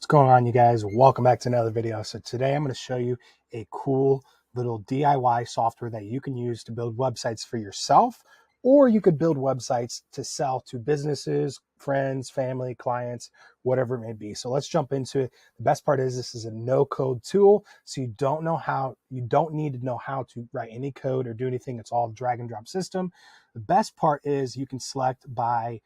What's going on, you guys? Welcome back to another video. So today I'm going to show you a cool little DIY software that you can use to build websites for yourself, or you could build websites to sell to businesses, friends, family, clients, whatever it may be. So let's jump into it. The best part is this is a no-code tool, so you don't need to know how to write any code or do anything. It's all drag and drop system. The best part is you can start by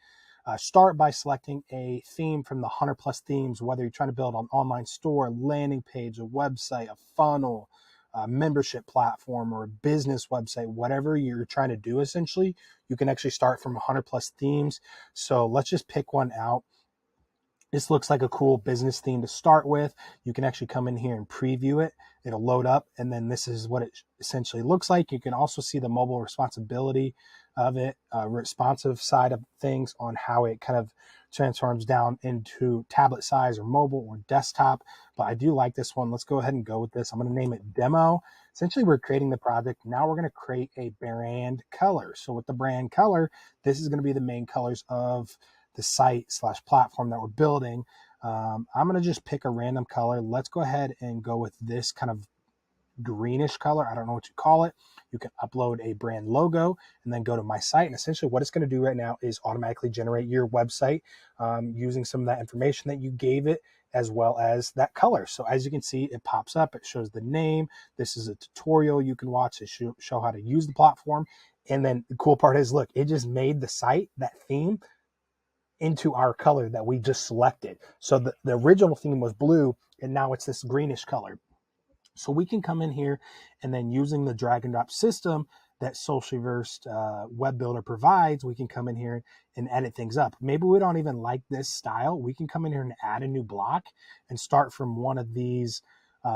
selecting a theme from the 100 plus themes, whether you're trying to build an online store, landing page, a website, a funnel, a membership platform, or a business website, whatever you're trying to do. Essentially, you can actually start from 100 plus themes. So let's just pick one out. This looks like a cool business theme to start with. You can actually come in here and preview it. It'll load up, and then this is what it essentially looks like. You can also see the mobile responsibility of it, responsive side of things on how it kind of transforms down into tablet size or mobile or desktop. But I do like this one. Let's go ahead and go with this. I'm going to name it Demo. Essentially, we're creating the project. Now we're going to create a brand color. So with the brand color, this is going to be the main colors of the site / platform that we're building. I'm going to just pick a random color. Let's go ahead and go with this kind of greenish color. I don't know what you call it. You can upload a brand logo and then go to my site. And essentially what it's going to do right now is automatically generate your website using some of that information that you gave it, as well as that color. So as you can see, it pops up. It shows the name. This is a tutorial you can watch to show how to use the platform. And then the cool part is, look, it just made the site, that theme, into our color that we just selected. So the original theme was blue, and now it's this greenish color. So we can come in here and then, using the drag and drop system that Socialverse web builder provides, we can come in here and edit things up. Maybe we don't even like this style. We can come in here and add a new block and start from one of these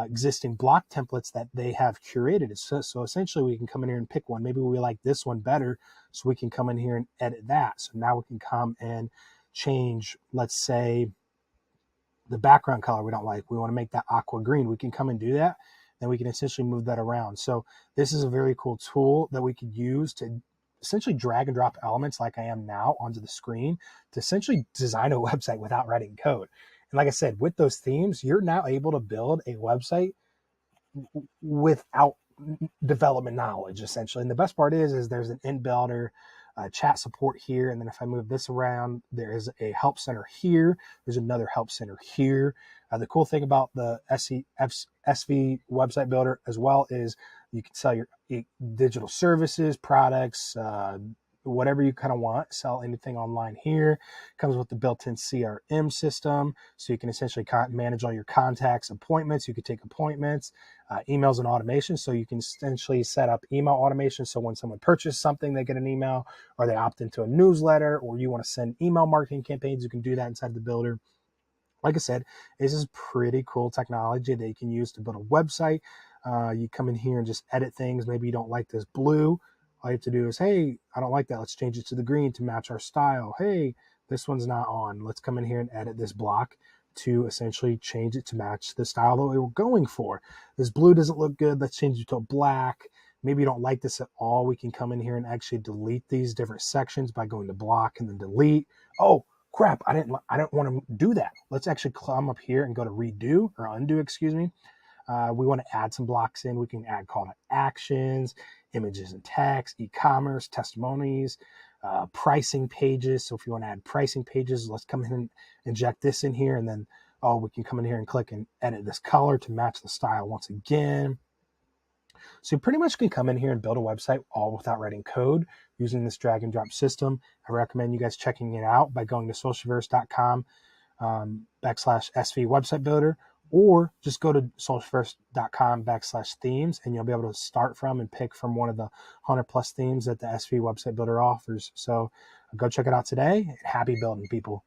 existing block templates that they have curated. So essentially we can come in here and pick one. Maybe we like this one better, so we can come in here and edit that. So now we can come and change, let's say, the background color we don't like. We want to make that aqua green. We can come and do that. Then we can essentially move that around. So this is a very cool tool that we could use to essentially drag and drop elements like I am now onto the screen to essentially design a website without writing code. And like I said, with those themes, you're now able to build a website without development knowledge, essentially. And the best part is there's an inbuilder chat support here. And then if I move this around, there is a help center here. There's another help center here. The cool thing about the SV website builder as well is you can sell your digital services, products, whatever you kind of want. Sell anything online here. Comes with the built-in CRM system, so you can essentially manage all your contacts, appointments. You can take appointments, emails, and automation. So you can essentially set up email automation, so when someone purchases something, they get an email, or they opt into a newsletter, or you want to send email marketing campaigns, you can do that inside the builder. Like I said, this is pretty cool technology that you can use to build a website. You come in here and just edit things. Maybe you don't like this blue. All you have to do is, hey, I don't like that. Let's change it to the green to match our style. Hey, this one's not on. Let's come in here and edit this block to essentially change it to match the style that we were going for. This blue doesn't look good. Let's change it to a black. Maybe you don't like this at all. We can come in here and actually delete these different sections by going to block and then delete. Oh, crap, I don't want to do that. Let's actually come up here and go to redo or undo, excuse me. We want to add some blocks in. We can add call to actions, images and text, e-commerce, testimonies, pricing pages. So if you want to add pricing pages, let's come in and inject this in here. And then, we can come in here and click and edit this color to match the style once again. So you pretty much can come in here and build a website all without writing code using this drag and drop system. I recommend you guys checking it out by going to socialverse.com /SV website builder, or just go to socialverse.com /themes, and you'll be able to start from and pick from one of the 100 plus themes that the SV website builder offers. So go check it out today. Happy building, people.